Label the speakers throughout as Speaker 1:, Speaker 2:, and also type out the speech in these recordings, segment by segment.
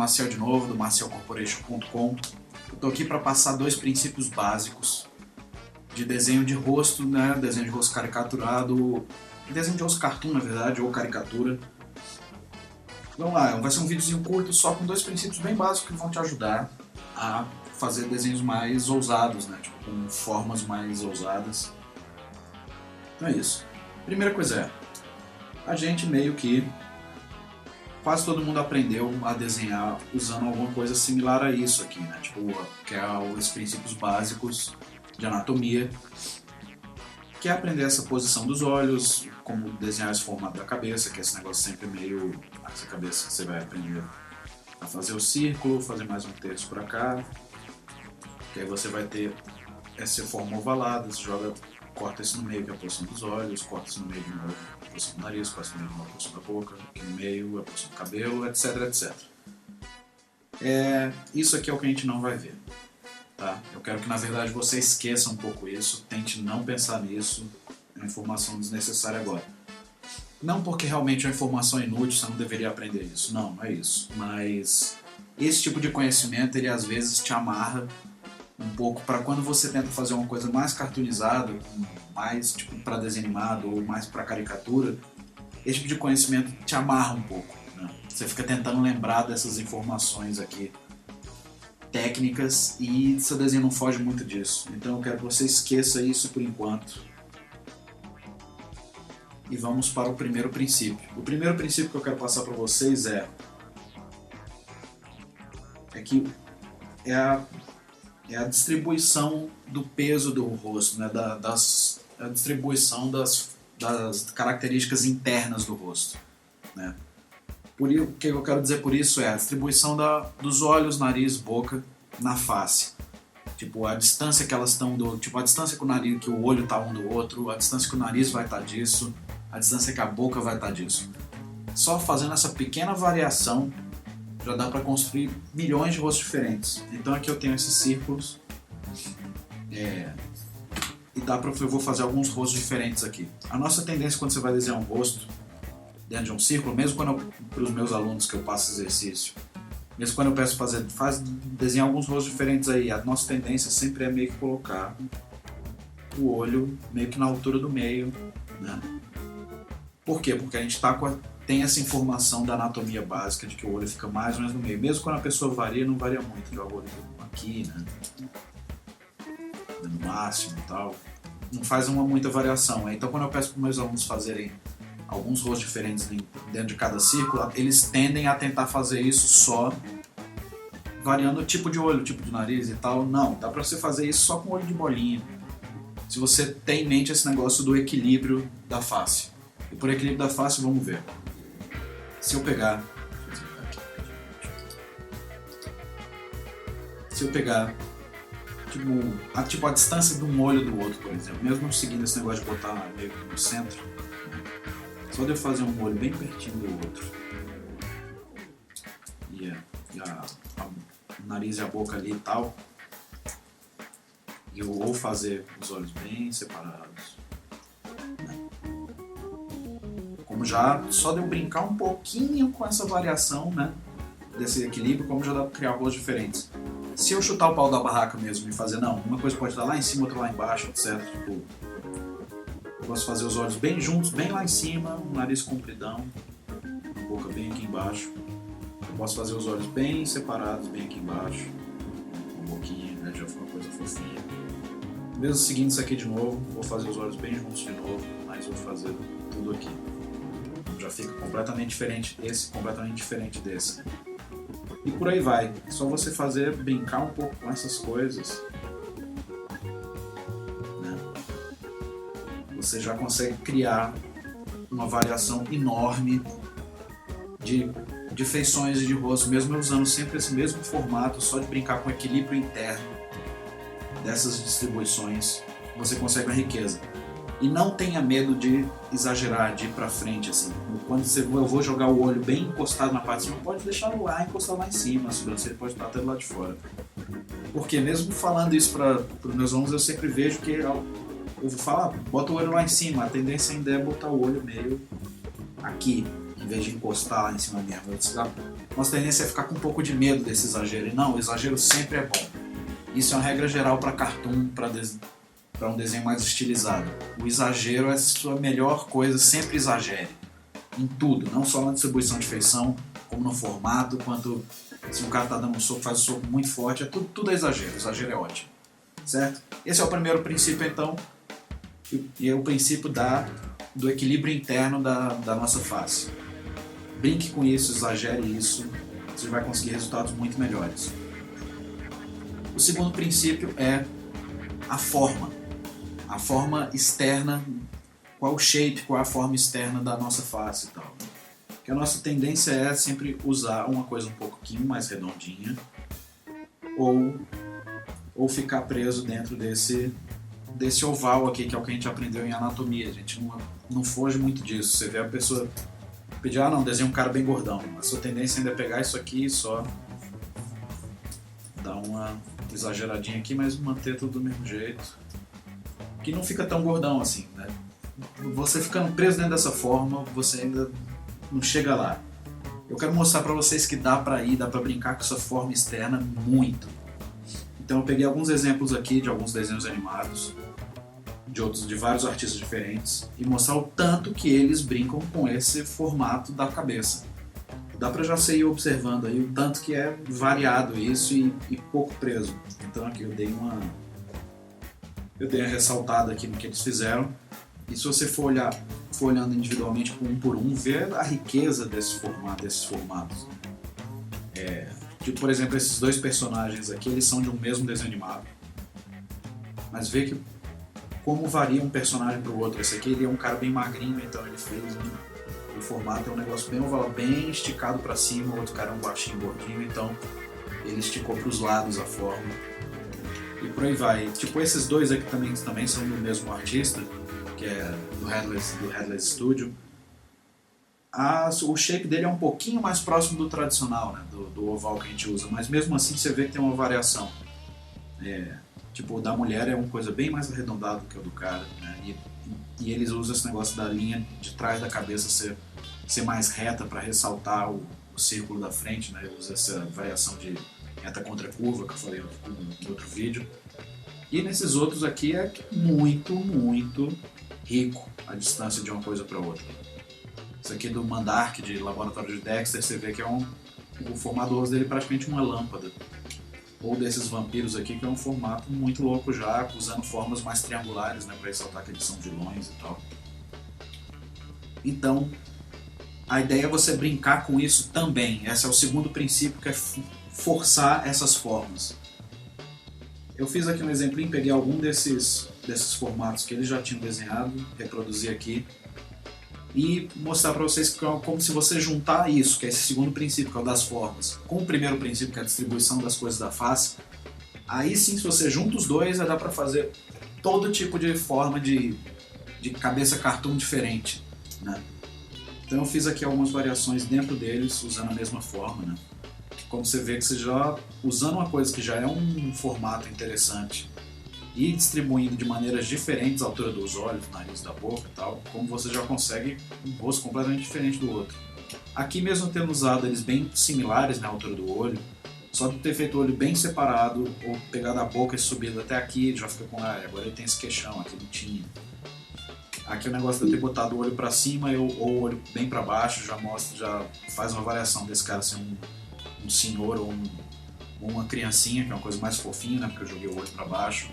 Speaker 1: Maciel de novo, do macielcorporation.com. Eu estou aqui para passar 2 princípios básicos de desenho de rosto, né? Desenho de rosto caricaturado, desenho de rosto cartoon, na verdade, ou caricatura. Vamos lá, vai ser um videozinho curto só com 2 princípios bem básicos que vão te ajudar a fazer desenhos mais ousados, né? Tipo, com formas mais ousadas. Então é isso. Primeira coisa a gente meio que quase todo mundo aprendeu a desenhar usando alguma coisa similar a isso aqui, né? Tipo, que é os princípios básicos de anatomia, que é aprender essa posição dos olhos, como desenhar esse formato da cabeça, que é esse negócio sempre meio... essa cabeça que você vai aprender a fazer o círculo, fazer mais um terço pra cá, que aí você vai ter essa forma ovalada, você corta isso no meio, que é a posição dos olhos, corta isso no meio de novo, a posição do nariz, corta isso no meio de novo, a posição da boca, aqui no meio, a posição do cabelo, etc, etc. Isso aqui é o que a gente não vai ver, tá? Eu quero que, na verdade, você esqueça um pouco isso, tente não pensar nisso, é uma informação desnecessária agora. Não porque realmente é uma informação inútil, você não deveria aprender isso, não é isso. Mas esse tipo de conhecimento, ele às vezes te amarra um pouco para quando você tenta fazer uma coisa mais cartoonizada, mais tipo para desenho animado ou mais para caricatura, esse tipo de conhecimento te amarra um pouco, né? Você fica tentando lembrar dessas informações aqui técnicas e seu desenho não foge muito disso. Então eu quero que você esqueça isso por enquanto. E vamos para o primeiro princípio. O primeiro princípio que eu quero passar para vocês é a distribuição do peso do rosto, né? A distribuição das características internas do rosto, né? O que eu quero dizer por isso é a distribuição dos olhos, nariz, boca na face. Tipo, a distância que elas estão a distância que o nariz, que o olho está um do outro, a distância que o nariz vai estar disso, a distância que a boca vai estar disso. Só fazendo essa pequena variação já dá para construir milhões de rostos diferentes. Então aqui eu tenho esses círculos e eu vou fazer alguns rostos diferentes aqui. A nossa tendência quando você vai desenhar um rosto dentro de um círculo, mesmo para os meus alunos que eu passo exercício, mesmo quando eu peço desenhar alguns rostos diferentes aí, a nossa tendência sempre é meio que colocar o olho meio que na altura do meio, né? Por quê? Porque a gente tem essa informação da anatomia básica de que o olho fica mais ou menos no meio. Mesmo quando a pessoa varia, não varia muito. Joga o olho aqui, né? No máximo e tal. Não faz muita variação. Então quando eu peço para os meus alunos fazerem alguns rostos diferentes dentro de cada círculo, eles tendem a tentar fazer isso só variando o tipo de olho, o tipo de nariz e tal. Não, dá para você fazer isso só com olho de bolinha. Se você tem em mente esse negócio do equilíbrio da face. E por equilíbrio da face, vamos ver. Se eu pegar tipo a distância de um olho do outro, por exemplo, mesmo seguindo esse negócio de botar meio que no centro, só de eu fazer um olho bem pertinho do outro e o nariz e a boca ali e tal, e eu vou fazer os olhos bem separados, né? Como já só de eu brincar um pouquinho com essa variação, né, desse equilíbrio, como já dá para criar rostos diferentes. Se eu chutar o pau da barraca mesmo e fazer, não, uma coisa pode estar lá em cima, outra lá embaixo, etc. Tipo, eu posso fazer os olhos bem juntos, bem lá em cima, o nariz compridão, a boca bem aqui embaixo. Eu posso fazer os olhos bem separados, bem aqui embaixo, uma boquinha, né, já fica uma coisa fofinha. Mesmo seguindo isso aqui de novo, vou fazer os olhos bem juntos de novo, mas vou fazer tudo aqui. Já fica completamente diferente desse. E por aí vai. É só você brincar um pouco com essas coisas, né? Você já consegue criar uma variação enorme de feições e de rosto, mesmo usando sempre esse mesmo formato, só de brincar com o equilíbrio interno dessas distribuições, você consegue uma riqueza. E não tenha medo de exagerar, de ir pra frente, assim. Quando eu vou jogar o olho bem encostado na parte de cima, pode deixar no ar, encostar lá em cima, a sobrancelha pode estar até do lado de fora. Porque mesmo falando isso para os meus alunos, eu sempre vejo que eu vou falar, bota o olho lá em cima, a tendência ainda é botar o olho meio aqui, em vez de encostar lá em cima mesmo. nossa tendência é ficar com um pouco de medo desse exagero. E não, o exagero sempre é bom. Isso é uma regra geral para cartoon, para um desenho mais estilizado. O exagero é a sua melhor coisa, sempre exagere. Em tudo, não só na distribuição de feição, como no formato, quanto se um cara está dando um soco, faz um soco muito forte, tudo é exagero. Exagero é ótimo. Certo? Esse é o primeiro princípio, então, e é o princípio do equilíbrio interno da nossa face. Brinque com isso, exagere isso, você vai conseguir resultados muito melhores. O segundo princípio é a forma externa, qual o shape, qual a forma externa da nossa face e tal. Porque a nossa tendência é sempre usar uma coisa um pouquinho mais redondinha ou ficar preso dentro desse oval aqui, que é o que a gente aprendeu em anatomia. A gente não foge muito disso. Você vê a pessoa pedir, não, desenha um cara bem gordão. A sua tendência ainda é pegar isso aqui e só dar uma exageradinha aqui, mas manter tudo do mesmo jeito. Que não fica tão gordão assim, né? Você ficando preso dentro dessa forma, você ainda não chega lá. Eu quero mostrar pra vocês que dá pra brincar com essa forma externa muito. Então eu peguei alguns exemplos aqui de alguns desenhos animados, de vários artistas diferentes, e mostrar o tanto que eles brincam com esse formato da cabeça. Dá pra já ir observando aí o tanto que é variado isso e pouco preso. Então aqui eu dei uma ressaltada aqui no que eles fizeram. E se você for olhando individualmente um por um, ver a riqueza desses formatos. Tipo, por exemplo, esses dois personagens aqui, eles são de um mesmo desenho animado. Mas vê que como varia um personagem para o outro. Esse aqui ele é um cara bem magrinho, então ele fez o formato é um negócio bem oval, bem esticado para cima. O outro cara é um baixinho, gordinho, então ele esticou para os lados a forma. E por aí vai. Tipo, esses dois aqui também são do mesmo artista, que é do Headless Studio. O shape dele é um pouquinho mais próximo do tradicional, né? do oval que a gente usa, mas mesmo assim você vê que tem uma variação. Tipo, o da mulher é uma coisa bem mais arredondada do que o do cara, né? E eles usam esse negócio da linha de trás da cabeça ser mais reta para ressaltar o círculo da frente, né? Usa essa variação de reta contra curva que eu falei no outro vídeo. E nesses outros aqui é muito, muito rico a distância de uma coisa para outra. Isso aqui do Mandark, de Laboratório de Dexter, você vê que o formato do rosto dele é praticamente uma lâmpada. Ou desses vampiros aqui, que é um formato muito louco já, usando formas mais triangulares, né, para ressaltar que eles são vilões e tal. Então, a ideia é você brincar com isso também. Esse é o segundo princípio, que é forçar essas formas. Eu fiz aqui um exemplinho, peguei algum desses formatos que eles já tinham desenhado, reproduzi aqui, e mostrar para vocês como se você juntar isso, que é esse segundo princípio, que é o das formas, com o primeiro princípio, que é a distribuição das coisas da face, aí sim, se você junta os dois, dá para fazer todo tipo de forma de cabeça cartoon diferente, né? Então eu fiz aqui algumas variações dentro deles, usando a mesma forma, né? Como você vê que você já, usando uma coisa que já é um formato interessante e distribuindo de maneiras diferentes a altura dos olhos, nariz, da boca e tal, como você já consegue um rosto completamente diferente do outro. Aqui mesmo tendo usado eles bem similares na altura do olho, só de ter feito o olho bem separado, ou pegado a boca e subido até aqui, já fica com agora ele tem esse queixão, aqui não tinha. Aqui o negócio de eu ter botado o olho pra cima ou o olho bem pra baixo já faz uma variação desse cara ser um senhor ou uma criancinha, que é uma coisa mais fofinha, né, porque eu joguei o olho pra baixo.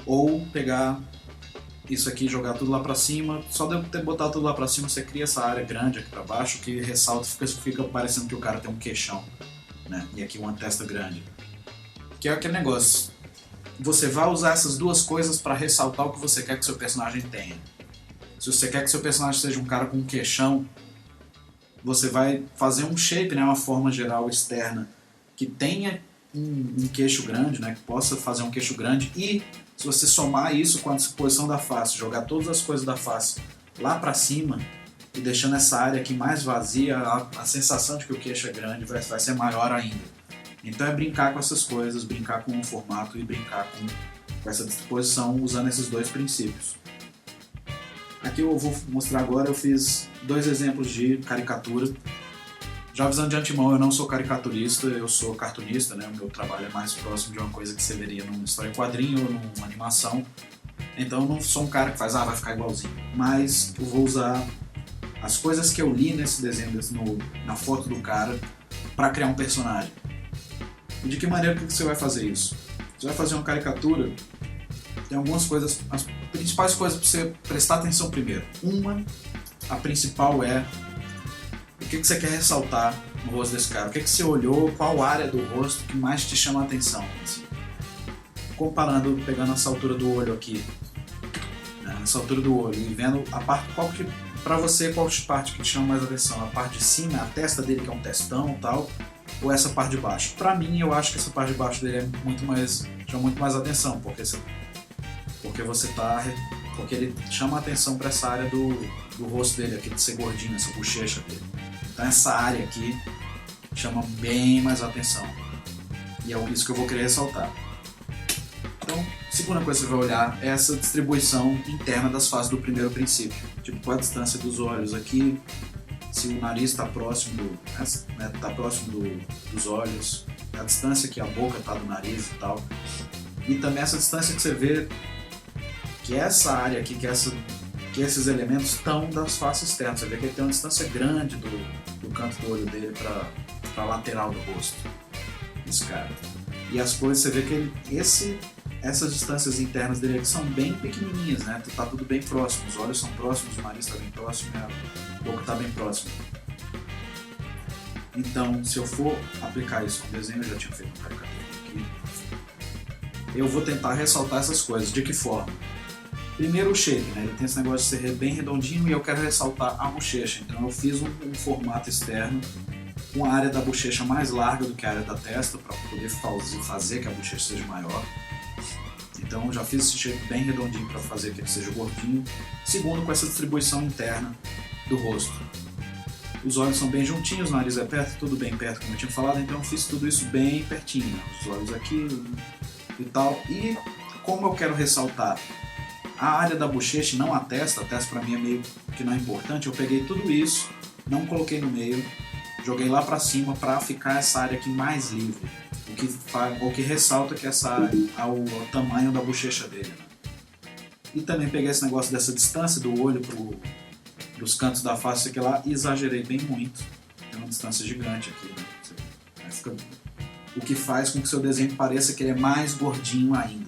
Speaker 1: Ou pegar isso aqui e jogar tudo lá pra cima. Só de eu ter botado tudo lá pra cima, você cria essa área grande aqui pra baixo que ressalta, fica parecendo que o cara tem um queixão, né? E aqui uma testa grande. Que é aquele negócio. Você vai usar essas duas coisas pra ressaltar o que você quer que seu personagem tenha. Se você quer que seu personagem seja um cara com um queixão, você vai fazer um shape, né? Uma forma geral externa que tenha um queixo grande, né? Que possa fazer um queixo grande. E se você somar isso com a disposição da face, jogar todas as coisas da face lá pra cima e deixando essa área aqui mais vazia, a sensação de que o queixo é grande vai ser maior ainda. Então é brincar com essas coisas, brincar com o formato e brincar com essa disposição usando esses dois princípios. Aqui eu vou mostrar agora, eu fiz dois exemplos de caricatura Já avisando de antemão, eu não sou caricaturista, eu sou cartunista, né? O meu trabalho é mais próximo de uma coisa que você veria numa história em quadrinho ou numa animação. Então eu não sou um cara que faz, vai ficar igualzinho. Mas eu vou usar as coisas que eu li nesse desenho, na foto do cara, para criar um personagem. E de que maneira que você vai fazer isso? Você vai fazer uma caricatura, tem algumas coisas, as principais coisas para você prestar atenção primeiro. A principal é o que você quer ressaltar no rosto desse cara. O que você olhou, qual área do rosto que mais te chama a atenção. Assim. Comparando, pegando essa altura do olho aqui, né, essa altura do olho, e vendo a parte, pra você, qual parte que te chama mais atenção? A parte de cima, a testa dele, que é um testão e tal, ou essa parte de baixo? Pra mim, eu acho que essa parte de baixo dele chama muito mais atenção, porque ele chama a atenção pra essa área do rosto dele, aqui de ser gordinho, essa bochecha dele. Então essa área aqui chama bem mais atenção. E é isso que eu vou querer ressaltar. Então, a segunda coisa que você vai olhar é essa distribuição interna das faces do primeiro princípio. Tipo, qual a distância dos olhos aqui, se o nariz está próximo, dos olhos, a distância que a boca está do nariz e tal. E também essa distância que você vê que essa área aqui, que esses elementos estão das faces externas. Você vê que ele tem uma distância grande do canto do olho dele para a lateral do rosto, esse cara. E as coisas, você vê que essas distâncias internas dele aqui são bem pequenininhas, né? Tá tudo bem próximo, os olhos são próximos, o nariz está bem próximo e a boca está bem próxima. Então, se eu for aplicar isso com desenho, eu já tinha feito um caricatura aqui, eu vou tentar ressaltar essas coisas. De que forma? Primeiro o shape, né? Ele tem esse negócio de ser bem redondinho e eu quero ressaltar a bochecha. Então eu fiz um formato externo com a área da bochecha mais larga do que a área da testa para poder fazer que a bochecha seja maior. Então eu já fiz esse shape bem redondinho para fazer que ele seja gordinho. Segundo, com essa distribuição interna do rosto. Os olhos são bem juntinhos, o nariz é perto, tudo bem perto, como eu tinha falado, então eu fiz tudo isso bem pertinho, né? Os olhos aqui e tal. E como eu quero ressaltar a área da bochecha e não a testa para mim é meio que não é importante, eu peguei tudo isso, não coloquei no meio, joguei lá para cima para ficar essa área aqui mais livre, o que ressalta que essa área é o tamanho da bochecha dele. Né? E também peguei esse negócio dessa distância do olho pros cantos da face aqui lá e exagerei bem muito, tem uma distância gigante aqui. Né? O que faz com que seu desenho pareça que ele é mais gordinho ainda.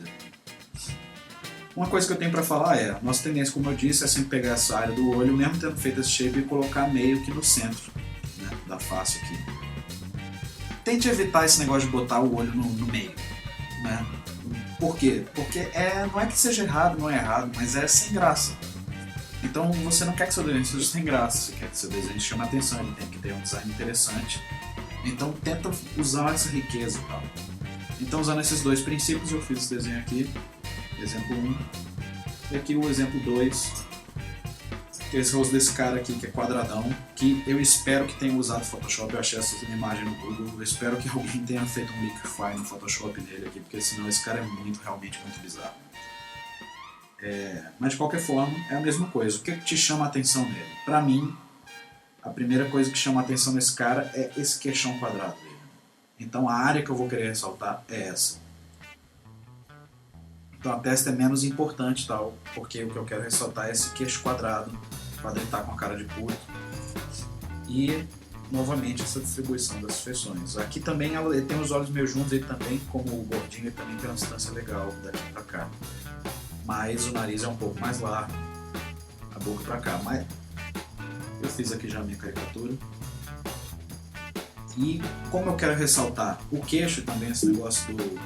Speaker 1: Uma coisa que eu tenho para falar é, a nossa tendência, como eu disse, é sempre pegar essa área do olho, mesmo tendo feito esse shape, e colocar meio que no centro, né, da face aqui. Tente evitar esse negócio de botar o olho no meio. Né? Por quê? Porque não é que seja errado, não é errado, mas é sem graça. Então você não quer que seu desenho seja sem graça, você quer que seu desenho chame a atenção, ele tem que ter um design interessante. Então tenta usar essa riqueza e tal. Então usando esses dois princípios eu fiz esse desenho aqui. Exemplo 1, e aqui o exemplo 2, que é esse rosto desse cara aqui, que é quadradão, que eu espero que tenha usado Photoshop. Eu achei essa imagem no Google, eu espero que alguém tenha feito um liquify no Photoshop dele aqui, porque senão esse cara é realmente muito bizarro. Mas de qualquer forma, é a mesma coisa. O que te chama a atenção nele? Pra mim, a primeira coisa que chama a atenção nesse cara é esse queixão quadrado dele. Então a área que eu vou querer ressaltar é essa. Então a testa é menos importante, tal, porque o que eu quero ressaltar é esse queixo quadrado, para ele estar com a cara de puto. E, novamente, essa distribuição das feições. Aqui também ele tem os olhos meio juntos, ele também, como o gordinho, ele também tem uma distância legal daqui para cá. Mas o nariz é um pouco mais largo, a boca para cá. Mas eu fiz aqui já a minha caricatura. E como eu quero ressaltar o queixo também, esse negócio dele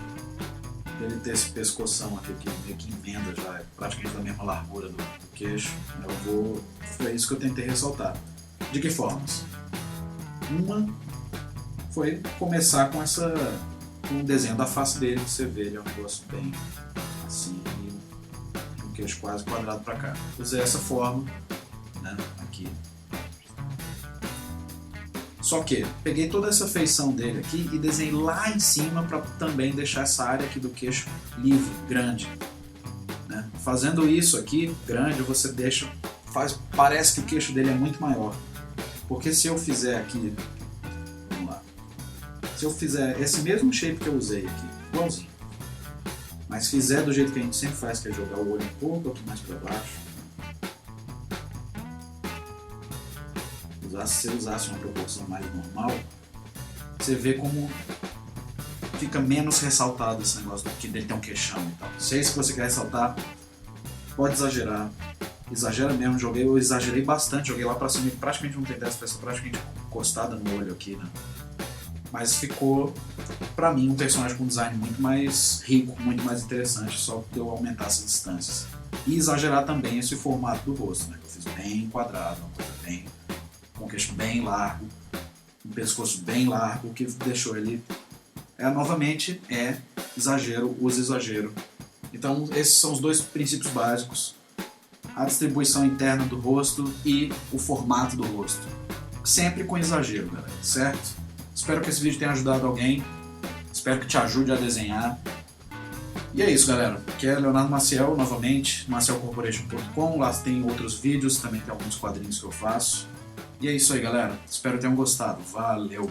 Speaker 1: ter esse pescoção aqui que meio que emenda já, é praticamente da mesma largura do queixo, foi isso que eu tentei ressaltar. De que formas? Uma foi começar com o desenho da face dele, que você vê, ele é um negócio bem assim, um queixo quase quadrado para cá. Usei essa forma, né, aqui. Só que peguei toda essa feição dele aqui e desenhei lá em cima para também deixar essa área aqui do queixo livre, grande. Né? Fazendo isso aqui, grande, você parece que o queixo dele é muito maior. Porque se eu fizer aqui Se eu fizer esse mesmo shape que eu usei aqui, igualzinho, mas fizer do jeito que a gente sempre faz, que é jogar o olho um pouco aqui mais para baixo, se você usasse uma proporção mais normal, você vê como fica menos ressaltado esse negócio dele ter um queixão e tal. Se é isso que você quer ressaltar, pode exagerar. Exagera mesmo, eu exagerei bastante, joguei lá pra cima e praticamente não tem dessa peça praticamente encostada no olho aqui, né? Mas ficou, pra mim, um personagem com um design muito mais rico, muito mais interessante, só que eu aumentar essas distâncias. E exagerar também esse formato do rosto, né? Que eu fiz bem quadrado, uma coisa bem, com um queixo bem largo, um pescoço bem largo, o que deixou ele, novamente, exagero, usa exagero. Então, esses são os dois princípios básicos. A distribuição interna do rosto e o formato do rosto. Sempre com exagero, galera, certo? Espero que esse vídeo tenha ajudado alguém. Espero que te ajude a desenhar. E é isso, galera. Aqui é Leonardo Maciel, novamente, macielcorporation.com. Lá tem outros vídeos, também tem alguns quadrinhos que eu faço. E é isso aí, galera. Espero que tenham gostado. Valeu!